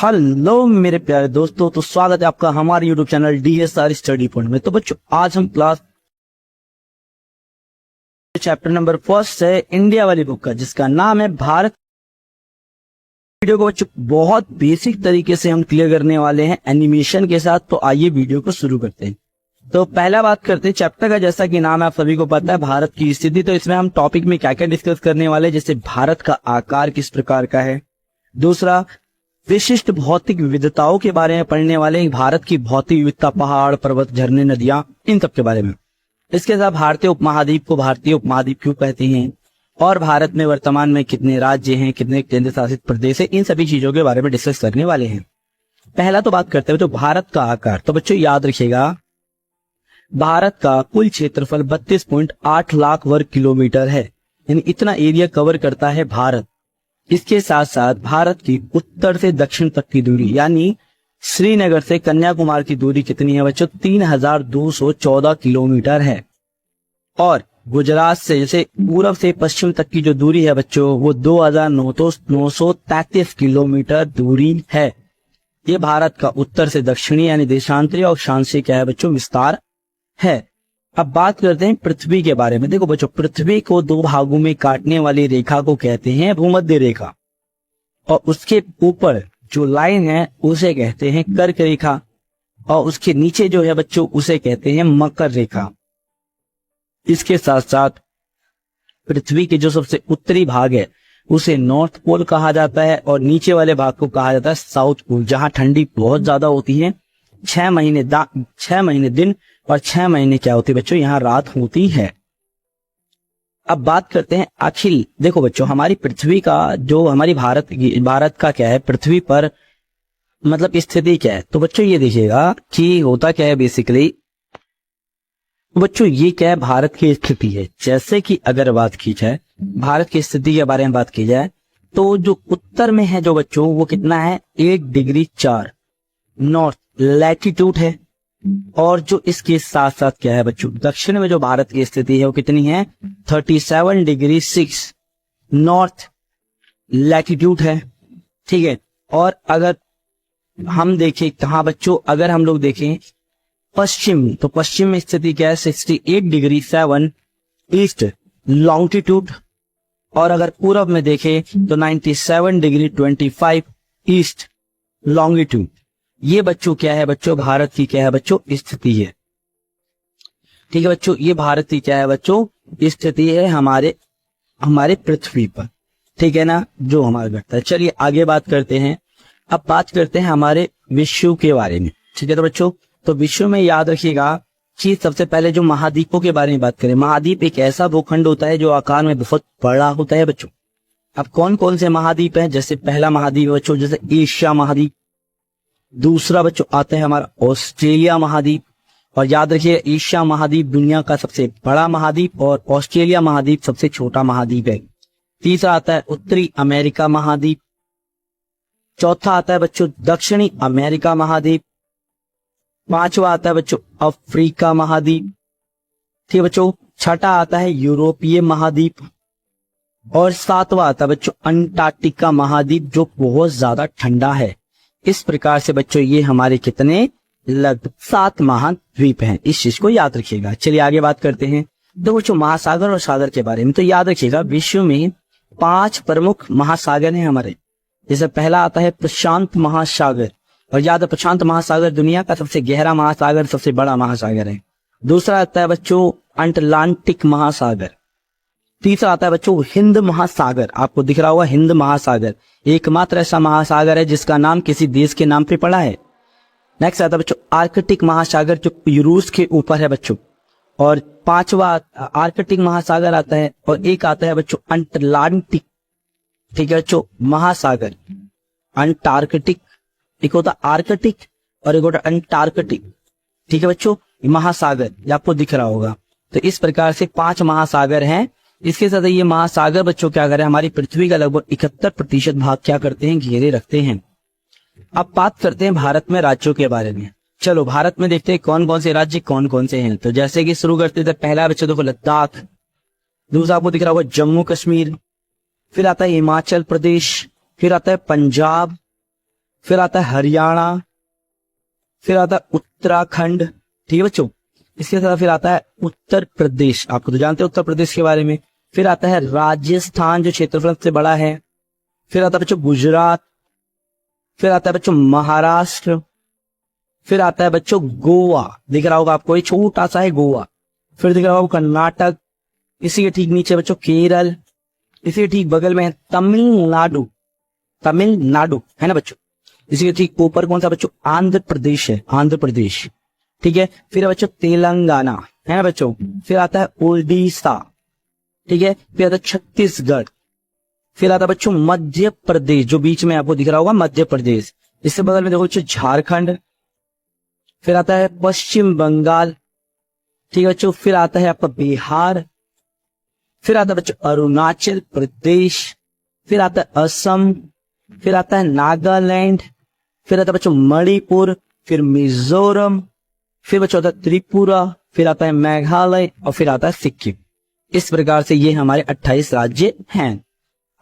Hello मेरे प्यारे दोस्तों, तो स्वागत है आपका हमारे YouTube channel DSR study point में। तो बच्चों आज हम क्लास चैप्टर नंबर फर्स्ट है इंडिया वाली बुक का, जिसका नाम है भारत। वीडियो को बच्चों बहुत बेसिक तरीके से हम क्लियर करने वाले हैं एनिमेशन के साथ। तो आइए वीडियो को शुरू करते हैं। तो पहला बात करते हैं चैप्टर का, जैसा कि नाम है आप सभी को पता है भारत की स्थिति। तो इसमें हम टॉपिक में क्या क्या डिस्कस करने वाले हैं, जैसे भारत का आकार किस प्रकार का है, दूसरा विशिष्ट भौतिक विविधताओं के बारे में पढ़ने वाले, भारत की भौतिक विविधता, पहाड़ पर्वत झरने नदियां, इन सब के बारे में। इसके साथ भारतीय उपमहाद्वीप को भारतीय उपमहाद्वीप क्यों कहते हैं, और भारत में वर्तमान में कितने राज्य हैं, कितने केंद्र शासित प्रदेश है, इन सभी चीजों के बारे में डिस्कस करने वाले हैं। पहला तो बात करते हैं तो भारत का आकार। तो बच्चों याद रखिएगा, भारत का कुल क्षेत्रफल 32.8 लाख वर्ग किलोमीटर है, यानी इतना एरिया कवर करता है भारत। इसके साथ साथ भारत की उत्तर से दक्षिण तक की दूरी, यानी श्रीनगर से कन्याकुमारी की दूरी कितनी है बच्चों, 3214 किलोमीटर है। और गुजरात से जैसे पूरब से पश्चिम तक की जो दूरी है बच्चों, वो 2933 किलोमीटर दूरी है। ये भारत का उत्तर से दक्षिणी यानी देशांतरी और अक्षांशीय क्या है बच्चों, विस्तार है। अब बात करते हैं पृथ्वी के बारे में। देखो बच्चों, पृथ्वी को दो भागों में काटने वाली रेखा को कहते हैं भूमध्य रेखा, और उसके ऊपर जो लाइन है उसे कहते हैं कर्क रेखा, और उसके नीचे जो है बच्चों उसे कहते हैं मकर रेखा। इसके साथ साथ पृथ्वी के जो सबसे उत्तरी भाग है उसे नॉर्थ पोल कहा जाता है, और नीचे वाले भाग को कहा जाता है साउथ पोल, जहां ठंडी बहुत ज्यादा होती है। 6 महीने दिन और 6 महीने क्या होती है बच्चों, यहाँ रात होती है। अब बात करते हैं अखिल। देखो बच्चों, हमारी पृथ्वी का जो हमारी भारत का क्या है पृथ्वी पर मतलब स्थिति क्या है। तो बच्चों ये देखिएगा कि होता क्या है बेसिकली, बच्चों ये क्या है भारत की स्थिति है। जैसे कि अगर बात की जाए भारत की स्थिति के बारे में बात की जाए, तो जो उत्तर में है जो बच्चों वो कितना है, 1 डिग्री 4 नॉर्थ लैटिट्यूड है। और जो इसके साथ साथ क्या है बच्चों, दक्षिण में जो भारत की स्थिति है वो कितनी है, 37 डिग्री 6 नॉर्थ लैटिट्यूड है। ठीक है। और अगर हम देखें कहा बच्चों, अगर हम लोग देखें पश्चिम, तो पश्चिम में स्थिति क्या है, 68 डिग्री 7 ईस्ट लॉन्गिट्यूड। और अगर पूरब में देखें तो 97 डिग्री 25 ईस्ट लॉन्गिट्यूड। ये बच्चों क्या है बच्चों, भारत की क्या है बच्चों स्थिति है। ठीक है बच्चों, ये भारत की क्या है बच्चों स्थिति है हमारे पृथ्वी पर। ठीक है ना, जो हमारा घटता है। चलिए आगे बात करते हैं। अब बात करते हैं हमारे विश्व के बारे में। ठीक है तो बच्चों, तो विश्व में याद रखिएगा कि सबसे पहले जो महाद्वीपों के बारे में बात करें, महाद्वीप एक ऐसा भूखंड होता है जो आकार में बहुत बड़ा होता है बच्चों। अब कौन कौन से महाद्वीप हैं, जैसे पहला महाद्वीप बच्चों जैसे एशिया महाद्वीप, दूसरा बच्चों आता है हमारा ऑस्ट्रेलिया महाद्वीप। और याद रखिए एशिया महाद्वीप दुनिया का सबसे बड़ा महाद्वीप और ऑस्ट्रेलिया महाद्वीप सबसे छोटा महाद्वीप है। तीसरा आता है उत्तरी अमेरिका महाद्वीप। चौथा आता है बच्चों दक्षिणी अमेरिका महाद्वीप। पांचवा आता है बच्चों अफ्रीका महाद्वीप। ठीक है बच्चों, छठा आता है यूरोपीय महाद्वीप। और सातवां आता है बच्चों अंटार्कटिका महाद्वीप, जो बहुत ज्यादा ठंडा है। इस प्रकार से बच्चों ये हमारे कितने लगभग 7 महाद्वीप हैं, इस चीज को याद रखिएगा। चलिए आगे बात करते हैं। तो बच्चों महासागर और सागर के बारे में तो याद रखिएगा, विश्व में 5 प्रमुख महासागर हैं हमारे। जैसे पहला आता है प्रशांत महासागर, और याद है प्रशांत महासागर दुनिया का सबसे गहरा महासागर, सबसे बड़ा महासागर है। दूसरा आता है बच्चों अटलांटिक महासागर। तीसरा आता है बच्चों हिंद महासागर, आपको दिख रहा होगा हिंद महासागर, एकमात्र ऐसा महासागर है जिसका नाम किसी देश के नाम पे पड़ा है। नेक्स्ट आता है बच्चों आर्कटिक महासागर, जो रूस के ऊपर है बच्चों। और पांचवा आर्कटिक महासागर आता है, और एक आता है बच्चों अटलांटिक। ठीक है बच्चों, महासागर अंटार्कटिक, एक होता आर्कटिक और एक होता अंटार्कटिक। ठीक है बच्चों, महासागर ये आपको दिख रहा होगा। तो इस प्रकार से 5 महासागर हैं। इसके साथ ये महासागर बच्चों क्या कर रहे हैं, हमारी पृथ्वी का लगभग 71% भाग क्या करते हैं, घेरे रखते हैं। अब बात करते हैं भारत में राज्यों के बारे में। चलो भारत में देखते हैं कौन कौन से राज्य कौन कौन से हैं। तो जैसे कि शुरू करते थे, पहला बच्चों देखो लद्दाख, दूसरा आपको दिख रहा होगा जम्मू कश्मीर, फिर आता है हिमाचल प्रदेश, फिर आता है पंजाब, फिर आता है हरियाणा, फिर आता है उत्तराखंड, ठीक है बच्चों। इसके साथ फिर आता है उत्तर प्रदेश, आपको तो जानते हैं उत्तर प्रदेश के बारे में। फिर आता है राजस्थान जो क्षेत्रफल से बड़ा है। फिर आता है बच्चों गुजरात, फिर आता है बच्चों महाराष्ट्र, फिर आता है बच्चों गोवा, दिख रहा होगा आपको, ये छोटा सा है गोवा। फिर दिख रहा होगा कर्नाटक, इसी के ठीक नीचे बच्चों केरल, इसी के ठीक बगल में है तमिलनाडु, तमिलनाडु है ना बच्चों। इसी के ठीक ऊपर कौन सा बच्चों, आंध्र प्रदेश है, आंध्र प्रदेश, ठीक है। फिर बच्चों तेलंगाना है ना बच्चों। फिर आता है उड़ीसा, ठीक है। फिर आता है छत्तीसगढ़। फिर आता है बच्चों मध्य प्रदेश, जो बीच में आपको दिख रहा होगा मध्य प्रदेश। इससे बगल में देखो बच्चों झारखंड। फिर आता है पश्चिम बंगाल, ठीक है बच्चों। फिर आता है आपका बिहार। फिर आता है बच्चों अरुणाचल प्रदेश। फिर आता है असम। फिर आता है नागालैंड। फिर आता है बच्चों मणिपुर। फिर मिजोरम। फिर बच्चों आता है त्रिपुरा। फिर आता है मेघालय और फिर आता है सिक्किम। इस प्रकार से ये हमारे 28 राज्य हैं।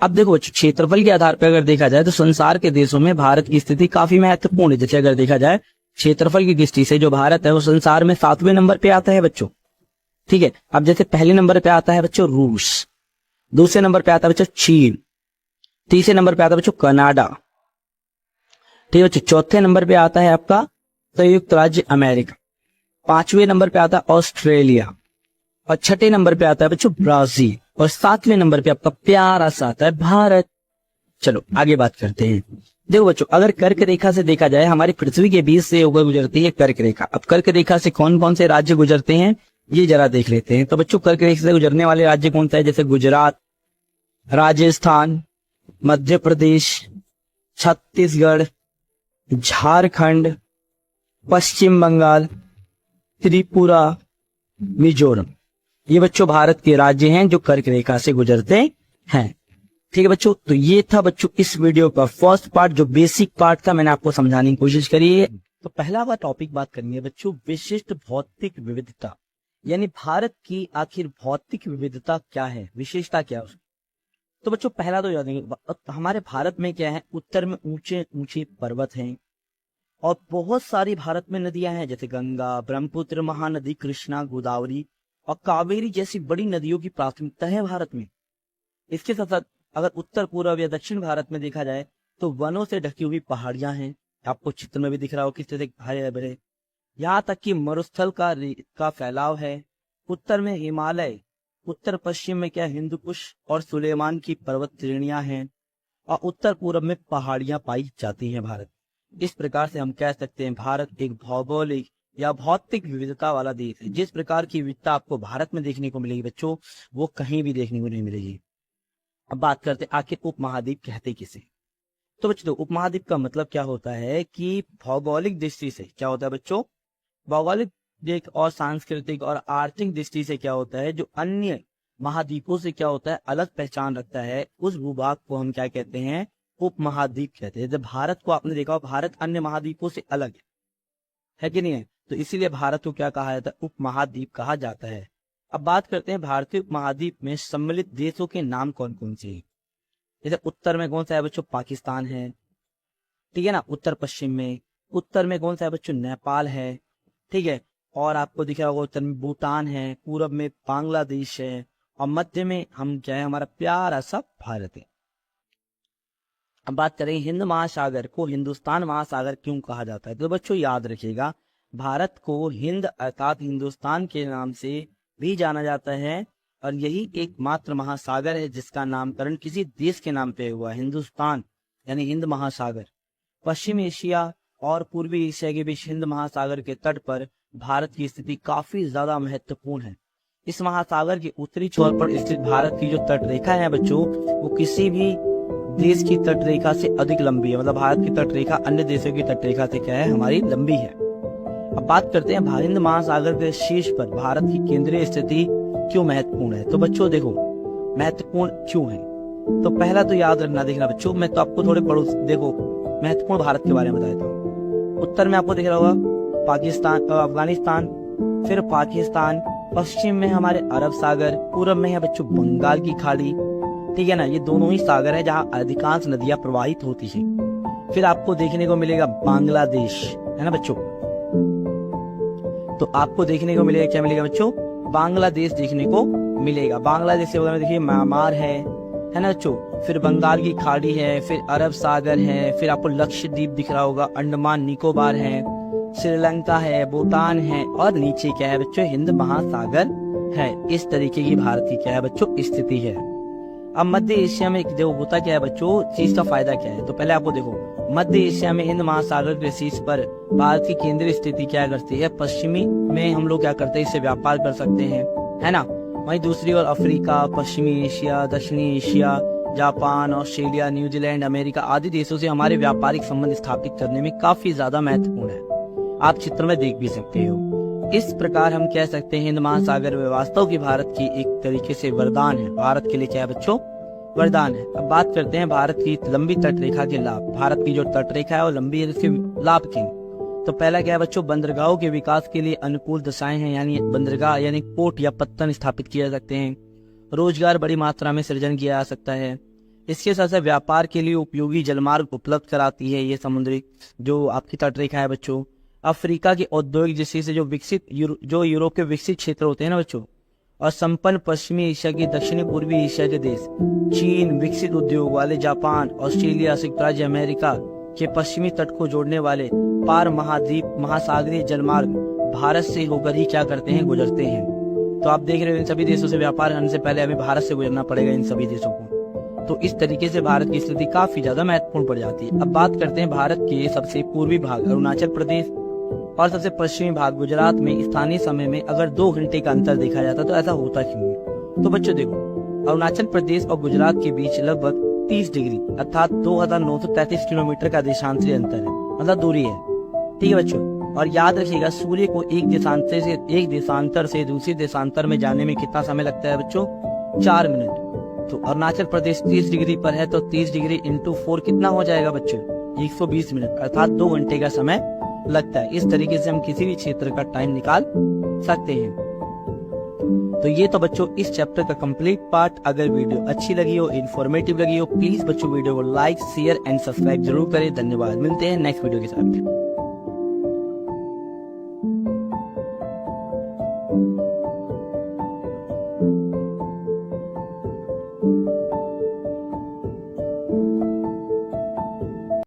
अब देखो बच्चों क्षेत्रफल के आधार पर अगर देखा जाए तो संसार के देशों में भारत की स्थिति काफी महत्वपूर्ण है। जैसे अगर देखा जाए क्षेत्रफल की दृष्टि से जो भारत है वो संसार में 7वें नंबर पे आता है बच्चों, ठीक है। अब जैसे पहले नंबर पे आता है बच्चों रूस, दूसरे नंबर पे आता है बच्चों चीन, तीसरे नंबर पे आता है बच्चों कनाडा, ठीक है बच्चों। चौथे नंबर पे आता है आपका संयुक्त राज्य अमेरिका, पांचवें नंबर पे आता है ऑस्ट्रेलिया और छठे नंबर पे आता है बच्चों ब्राजील और सातवें नंबर पे आपका प्यारा सा आता है भारत। चलो आगे बात करते हैं। देखो बच्चों अगर कर्क रेखा से देखा जाए हमारी पृथ्वी के बीच से होकर गुजरती है कर्क रेखा। अब कर्क रेखा से कौन कौन से राज्य गुजरते हैं ये जरा देख लेते हैं। तो बच्चों कर्क रेखा से गुजरने वाले राज्य कौन सा है, जैसे गुजरात, राजस्थान, मध्य प्रदेश, छत्तीसगढ़, झारखंड, पश्चिम बंगाल, त्रिपुरा, मिजोरम। ये बच्चों भारत के राज्य हैं जो कर्क रेखा से गुजरते हैं, ठीक है बच्चों। तो ये था बच्चों इस वीडियो का फर्स्ट पार्ट, जो बेसिक पार्ट था, मैंने आपको समझाने की कोशिश करी है। तो पहला बार टॉपिक बात करनी है बच्चों विशिष्ट भौतिक विविधता, यानी भारत की आखिर भौतिक विविधता क्या है, विशेषता क्या है उसकी। तो बच्चों पहला तो याद रखिए हमारे भारत में क्या है, उत्तर में ऊंचे ऊंचे पर्वत हैं और बहुत सारी भारत में नदियां हैं, जैसे गंगा, ब्रह्मपुत्र, महानदी, कृष्णा, गोदावरी और कावेरी जैसी बड़ी नदियों की प्राथमिकता है भारत में। इसके साथ साथ अगर उत्तर पूर्व या दक्षिण भारत में देखा जाए तो वनों से ढकी हुई पहाड़ियां हैं, आपको चित्र में भी दिख रहा हो किस तरह से हरे भरे। यहाँ तक कि मरुस्थल का फैलाव है। उत्तर में हिमालय, उत्तर पश्चिम में क्या हिंदू कुश और सुलेमान की पर्वत श्रेणियां हैं और उत्तर पूर्व में पहाड़ियां पाई जाती हैं भारत। इस प्रकार से हम कह सकते हैं भारत एक भौगोलिक या भौतिक विविधता वाला देश है। जिस प्रकार की विविधता आपको भारत में देखने को मिलेगी बच्चों वो कहीं भी देखने को नहीं मिलेगी। अब बात करते हैं आखिर उपमहाद्वीप कहते किसे। तो बच्चों उपमहाद्वीप का मतलब क्या होता है कि भौगोलिक दृष्टि से क्या होता है बच्चों, भौगोलिक और सांस्कृतिक और आर्थिक दृष्टि से क्या होता है, जो अन्य महाद्वीपों से क्या होता है अलग पहचान रखता है, उस भूभाग को हम क्या कहते हैं, उपमहाद्वीप कहते हैं। जब भारत को आपने देखा भारत अन्य महाद्वीपों से अलग है कि नहीं है, तो इसीलिए भारत को क्या कहा जाता है, उपमहाद्वीप कहा जाता है। अब बात करते हैं भारतीय उपमहाद्वीप में सम्मिलित देशों के नाम कौन कौन से हैं। जैसे उत्तर में कौन सा है बच्चों, पाकिस्तान है, ठीक है ना। उत्तर पश्चिम में, उत्तर में कौन सा है बच्चों, नेपाल है, ठीक है। और आपको दिख रहा होगा उत्तर में भूटान है, पूरब में बांग्लादेश है और मध्य में हम क्या है, हमारा प्यारा सा भारत है। अब बात करें हिंद महासागर को हिंदुस्तान महासागर क्यों कहा जाता है, तो बच्चों याद रखिएगा भारत को हिंद अर्थात हिंदुस्तान के नाम से भी जाना जाता है और यही एकमात्र महासागर है जिसका नामकरण किसी देश के नाम पे हुआ, हिंदुस्तान यानी हिंद महासागर। पश्चिम एशिया और पूर्वी एशिया के बीच हिंद महासागर के तट पर भारत की स्थिति काफी ज्यादा महत्वपूर्ण है। इस महासागर के उत्तरी छोर पर स्थित भारत की जो तट रेखा है बच्चों वो किसी भी देश की तट रेखा से अधिक लंबी है। मतलब भारत की तट रेखा अन्य देशों की तट रेखा से क्या है, हमारी लंबी है। अब बात करते हैं हिंद महासागर के शीर्ष पर भारत की केंद्रीय स्थिति क्यों महत्वपूर्ण है। तो बच्चों देखो महत्वपूर्ण क्यों है, तो पहला तो याद रखना, देखना बच्चों मैं तो आपको थोड़े पढ़ो, देखो महत्वपूर्ण भारत के बारे में बता देता हूँ। उत्तर में आपको दिख रहा होगा पाकिस्तान, अफगानिस्तान, फिर पाकिस्तान, पश्चिम में हमारे अरब सागर, पूरब में है बच्चों बंगाल की खाड़ी, ठीक है ना। ये दोनों ही सागर है जहाँ अधिकांश नदियां प्रवाहित होती है। फिर आपको देखने को मिलेगा बांग्लादेश, है ना बच्चों। तो आपको देखने को मिलेगा, क्या मिलेगा बच्चों, बांग्लादेश देखने को मिलेगा। बांग्लादेश से बगल देखिए म्यांमार है ना बच्चों। फिर बंगाल की खाड़ी है, फिर अरब सागर है, फिर आपको लक्षद्वीप दिख रहा होगा, अंडमान निकोबार है, श्रीलंका है, भूटान है, और नीचे क्या है बच्चों, हिंद महासागर है। इस तरीके की भारत की क्या है बच्चों स्थिति है। अब मध्य एशिया में जो होता क्या है बच्चों, चीज का फायदा क्या है, तो पहले आपको देखो, मध्य एशिया में हिंद महासागर के शीर्ष पर भारत की केंद्रीय स्थिति क्या करती है, पश्चिमी में हम लोग क्या करते हैं, इससे व्यापार कर सकते हैं, है ना। वहीं दूसरी ओर अफ्रीका, पश्चिमी एशिया, दक्षिणी Asia, Japan, Australia, New Zealand, America आदि देशों से हमारे व्यापारिक संबंध स्थापित करने में काफी ज्यादा महत्वपूर्ण है। आप चित्र में देख भी सकते हो। इस प्रकार हम कह सकते हैं हिंद महासागर में वास्तव की भारत की एक तरीके से वरदान है, भारत के लिए क्या है बच्चों, वरदान है। अब बात करते हैं भारत की लंबी तटरेखा के लाभ। भारत की जो तटरेखा है वो लंबी है, इसके लाभ के। तो पहला क्या है बच्चों, बंदरगाहों के विकास के लिए अनुकूल दशाएं हैं, यानी बंदरगाह यानी पोर्ट या पत्तन स्थापित किए जा सकते हैं। रोजगार बड़ी मात्रा में सृजन किया जा सकता है। इसके साथ साथ व्यापार के लिए उपयोगी जलमार्ग उपलब्ध कराती है ये समुद्री जो आपकी तटरेखा है बच्चों। अफ्रीका की औद्योगिक दृष्टि से जो यूरोप के विकसित क्षेत्र होते हैं ना बच्चों, और संपन्न पश्चिमी एशिया की दक्षिणी पूर्वी एशिया के देश, चीन, विकसित उद्योग वाले जापान, ऑस्ट्रेलिया, संयुक्त राज्य अमेरिका के पश्चिमी तट को जोड़ने वाले पार महाद्वीप महासागरीय जलमार्ग भारत से होकर ही क्या करते हैं, गुजरते हैं। तो आप देख रहे हो इन सभी देशों से व्यापार करने से पहले हमें भारत से गुजरना पड़ेगा इन सभी देशों को। तो इस तरीके से भारत की स्थिति काफी ज्यादा महत्वपूर्ण पड़ जाती है। अब बात करते हैं भारत के सबसे पूर्वी भाग अरुणाचल प्रदेश और सबसे पश्चिमी भाग गुजरात में स्थानीय समय में अगर 2 घंटे का अंतर देखा जाता तो ऐसा होता क्यों है। तो बच्चों देखो, अरुणाचल प्रदेश और गुजरात के बीच लगभग 30 डिग्री अर्थात 2933 किलोमीटर का देशांतरी अंतर है, मतलब दूरी है, ठीक है बच्चों। और याद रखिएगा, सूर्य को एक देशांतर से दूसरे देशांतर में जाने में कितना समय लगता है बच्चों, 4 मिनट। तो अरुणाचल प्रदेश 30 डिग्री पर है, तो 30 डिग्री इंटू 4 कितना हो जाएगा बच्चों, 120 मिनट अर्थात 2 घंटे का समय लगता है। इस तरीके से हम किसी भी क्षेत्र का टाइम निकाल सकते हैं। तो ये तो बच्चों इस चैप्टर का कंप्लीट पार्ट। अगर वीडियो अच्छी लगी हो, इन्फॉर्मेटिव लगी हो, प्लीज बच्चों वीडियो को लाइक, शेयर एंड सब्सक्राइब जरूर करें। धन्यवाद, मिलते हैं नेक्स्ट वीडियो के साथ।